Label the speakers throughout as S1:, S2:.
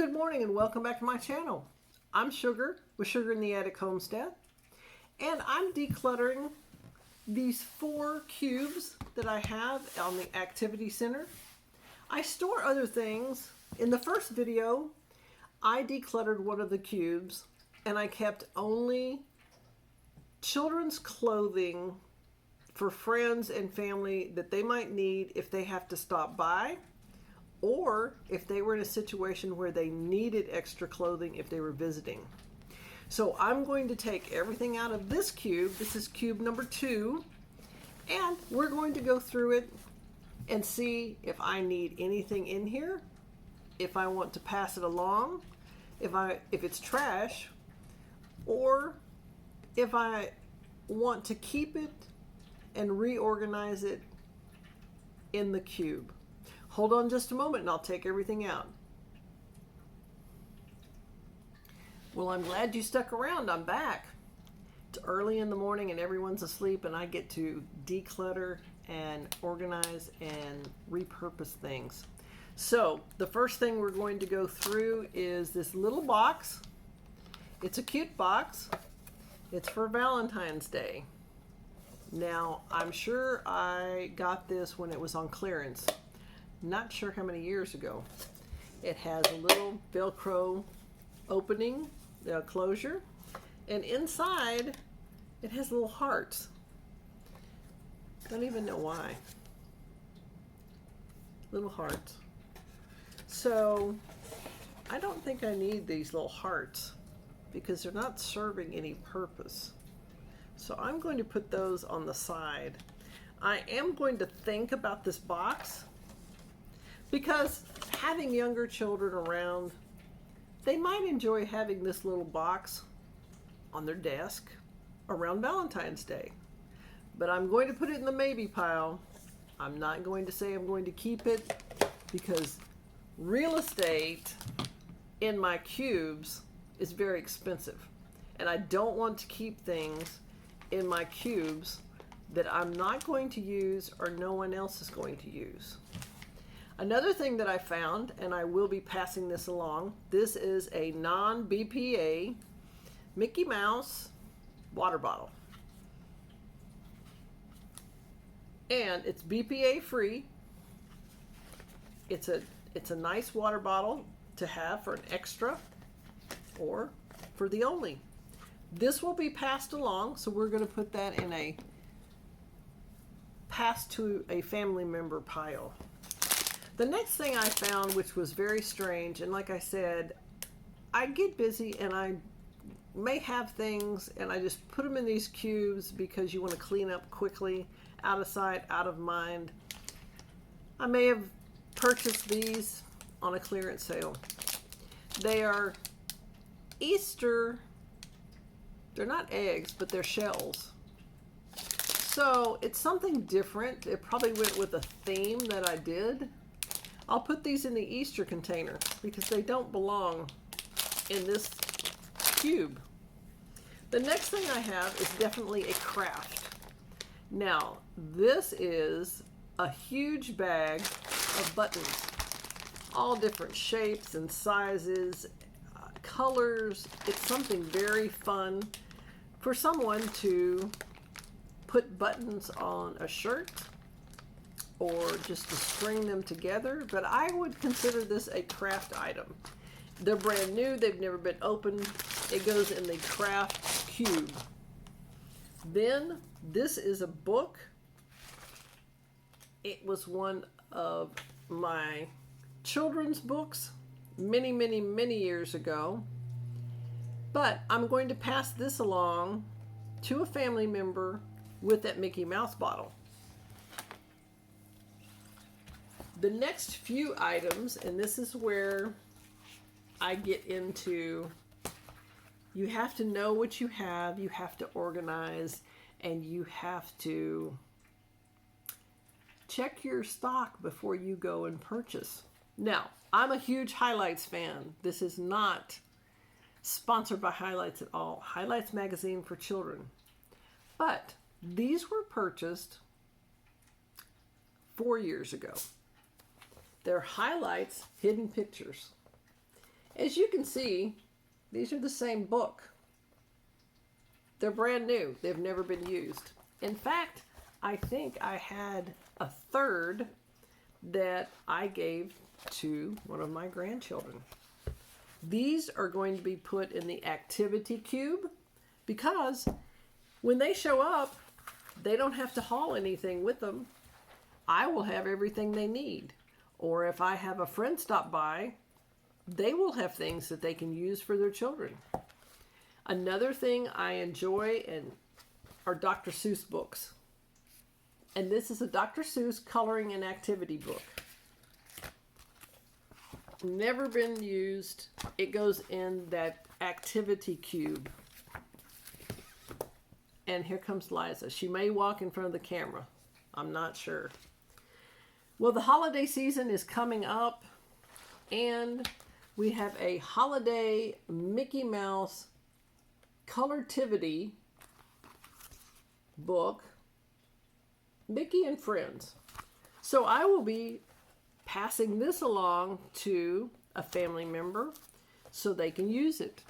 S1: Good morning and welcome back to my channel. I'm Sugar with Sugar in the Attic Homestead, and I'm decluttering these 4 cubes that I have on the activity center. I store other things. In the first video, I decluttered one of the cubes and I kept only children's clothing for friends and family that they might need if they have to stop by, or if they were in a situation where they needed extra clothing if they were visiting. So I'm going to take everything out of this cube. This is cube number 2, and we're going to go through it and see if I need anything in here, if I want to pass it along, if it's trash, or if I want to keep it and reorganize it in the cube. Hold on just a moment and I'll take everything out. Well, I'm glad you stuck around. I'm back. It's early in the morning and everyone's asleep, and I get to declutter and organize and repurpose things. So the first thing we're going to go through is this little box. It's a cute box. It's for Valentine's Day. Now, I'm sure I got this when it was on clearance. Not sure how many years ago. It has a little Velcro opening, closure, and inside it has little hearts. Don't even know why. Little hearts. So I don't think I need these little hearts because they're not serving any purpose. So I'm going to put those on the side. I am going to think about this box, because having younger children around, they might enjoy having this little box on their desk around Valentine's Day. But I'm going to put it in the maybe pile. I'm not going to say I'm going to keep it, because real estate in my cubes is very expensive. And I don't want to keep things in my cubes that I'm not going to use or no one else is going to use. Another thing that I found, and I will be passing this along, this is a non-BPA Mickey Mouse water bottle. And it's BPA free. It's a nice water bottle to have for an extra or for the only. This will be passed along, so we're going to put that in a pass to a family member pile. The next thing I found, which was very strange, and like I said, I get busy and I may have things and I just put them in these cubes because you want to clean up quickly, out of sight, out of mind. I may have purchased these on a clearance sale. They are Easter, they're not eggs, but they're shells. So it's something different. It probably went with a theme that I did. I'll put these in the Easter container because they don't belong in this cube. The next thing I have is definitely a craft. Now, this is a huge bag of buttons, all different shapes and sizes, colors. It's something very fun for someone to put buttons on a shirt or just to string them together, but I would consider this a craft item. They're brand new, they've never been opened. It goes in the craft cube. Then this is a book. It was one of my children's books many, many, many years ago, but I'm going to pass this along to a family member with that Mickey Mouse bottle. The next few items, and this is where I get into, you have to know what you have to organize, and you have to check your stock before you go and purchase. Now, I'm a huge Highlights fan. This is not sponsored by Highlights at all. Highlights magazine for children. But these were purchased 4 years ago. They're Highlights Hidden Pictures. As you can see, these are the same book. They're brand new. They've never been used. In fact, I think I had a third that I gave to one of my grandchildren. These are going to be put in the activity cube because when they show up, they don't have to haul anything with them. I will have everything they need. Or if I have a friend stop by, they will have things that they can use for their children. Another thing I enjoy are Dr. Seuss books. And this is a Dr. Seuss coloring and activity book. Never been used. It goes in that activity cube. And here comes Liza. She may walk in front of the camera. I'm not sure. Well, the holiday season is coming up, and we have a holiday Mickey Mouse Colortivity book, Mickey and Friends. So I will be passing this along to a family member so they can use it.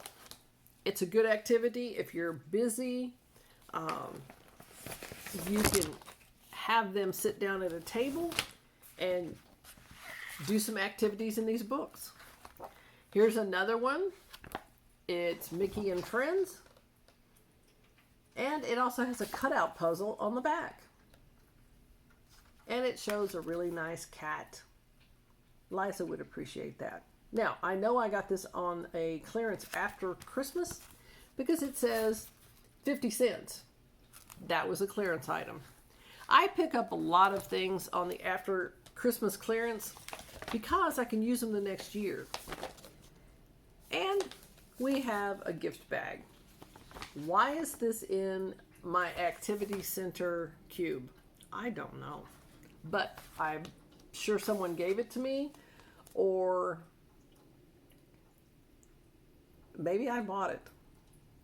S1: It's a good activity if you're busy. You can have them sit down at a table and do some activities in these books. Here's another one. It's Mickey and Friends. And it also has a cutout puzzle on the back. And it shows a really nice cat. Liza would appreciate that. Now, I know I got this on a clearance after Christmas because it says 50 cents. That was a clearance item. I pick up a lot of things on the after Christmas clearance because I can use them the next year. And we have a gift bag. Why is this in my activity center cube? I don't know. But I'm sure someone gave it to me, or maybe I bought it.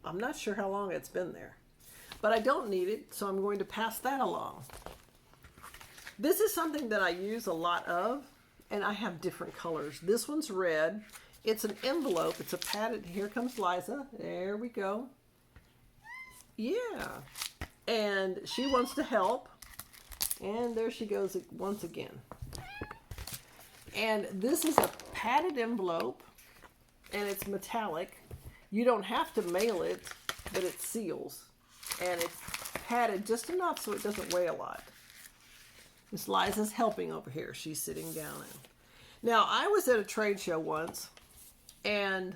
S1: I'm not sure how long it's been there. But I don't need it, so I'm going to pass that along. This is something that I use a lot of, and I have different colors. This one's red. It's an envelope. It's a padded. Here comes Liza. There we go. Yeah. And she wants to help. And there she goes once again. And this is a padded envelope, and it's metallic. You don't have to mail it, but it seals. And it's padded just enough so it doesn't weigh a lot. Miss Liza's helping over here. She's sitting down. Now, I was at a trade show once, and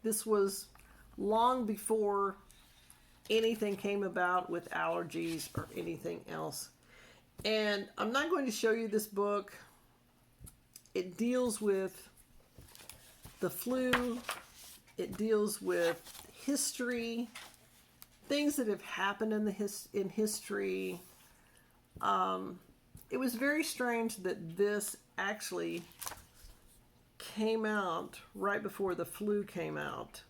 S1: this was long before anything came about with allergies or anything else. And I'm not going to show you this book. It deals with the flu. It deals with history, things that have happened in history. It was very strange that this actually came out right before the flu came out.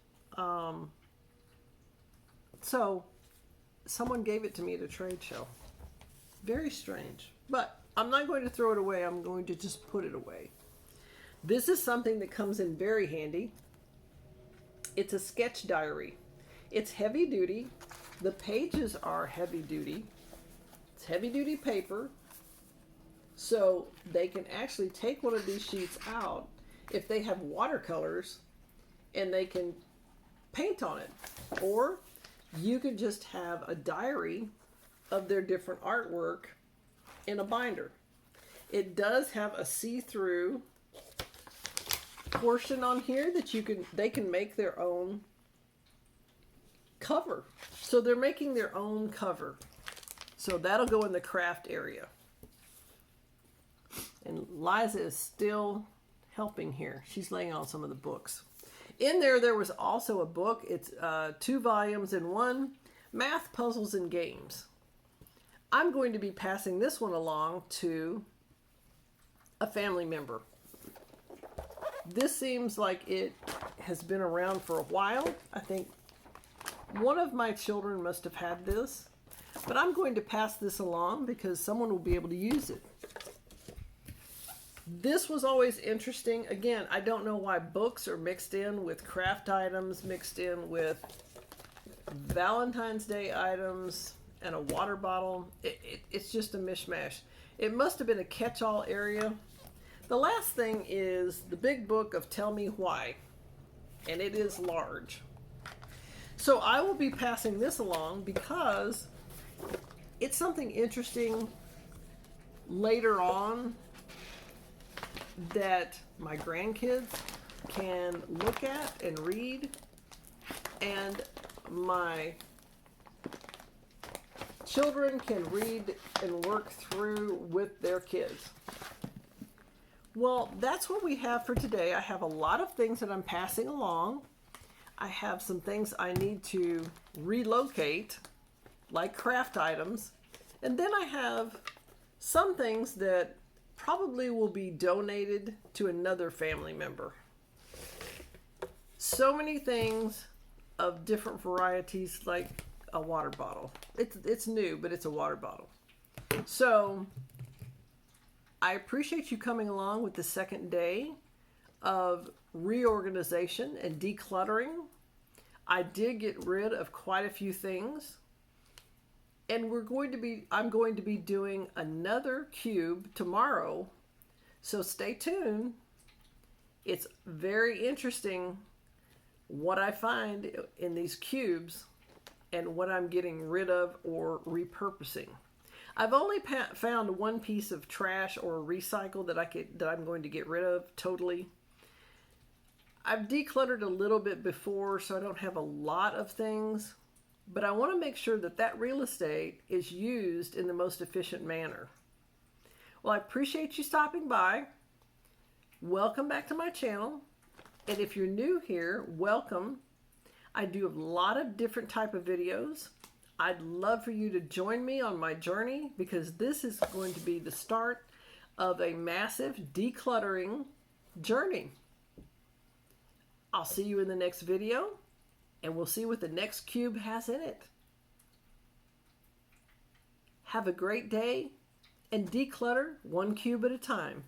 S1: So someone gave it to me at a trade show. Very strange. But I'm not going to throw it away. I'm going to just put it away. This is something that comes in very handy. It's a sketch diary. It's heavy duty. The pages are heavy duty. It's heavy duty paper. So they can actually take one of these sheets out if they have watercolors and they can paint on it. Or you could just have a diary of their different artwork in a binder. It does have a see-through portion on here that they can make their own cover. So they're making their own cover. So that'll go in the craft area. And Liza is still helping here. She's laying on some of the books. In there was also a book. It's 2 volumes in one, Math, Puzzles, and Games. I'm going to be passing this one along to a family member. This seems like it has been around for a while. I think one of my children must have had this, but I'm going to pass this along because someone will be able to use it. This was always interesting. Again, I don't know why books are mixed in with craft items, mixed in with Valentine's Day items, and a water bottle. It's just a mishmash. It must have been a catch-all area. The last thing is the big book of Tell Me Why, and it is large. So I will be passing this along because it's something interesting later on that my grandkids can look at and read, and my children can read and work through with their kids. Well, that's what we have for today. I have a lot of things that I'm passing along. I have some things I need to relocate, like craft items. And then I have some things that probably will be donated to another family member. So many things of different varieties, like a water bottle. It's new, but it's a water bottle. So I appreciate you coming along with the second day of reorganization and decluttering. I did get rid of quite a few things. And I'm going to be doing another cube tomorrow. So stay tuned. It's very interesting what I find in these cubes and what I'm getting rid of or repurposing. I've only found one piece of trash or recycle that I'm going to get rid of totally. I've decluttered a little bit before, so I don't have a lot of things. But I want to make sure that that real estate is used in the most efficient manner. Well, I appreciate you stopping by. Welcome back to my channel. And if you're new here, welcome. I do a lot of different type of videos. I'd love for you to join me on my journey, because this is going to be the start of a massive decluttering journey. I'll see you in the next video. And we'll see what the next cube has in it. Have a great day and declutter one cube at a time.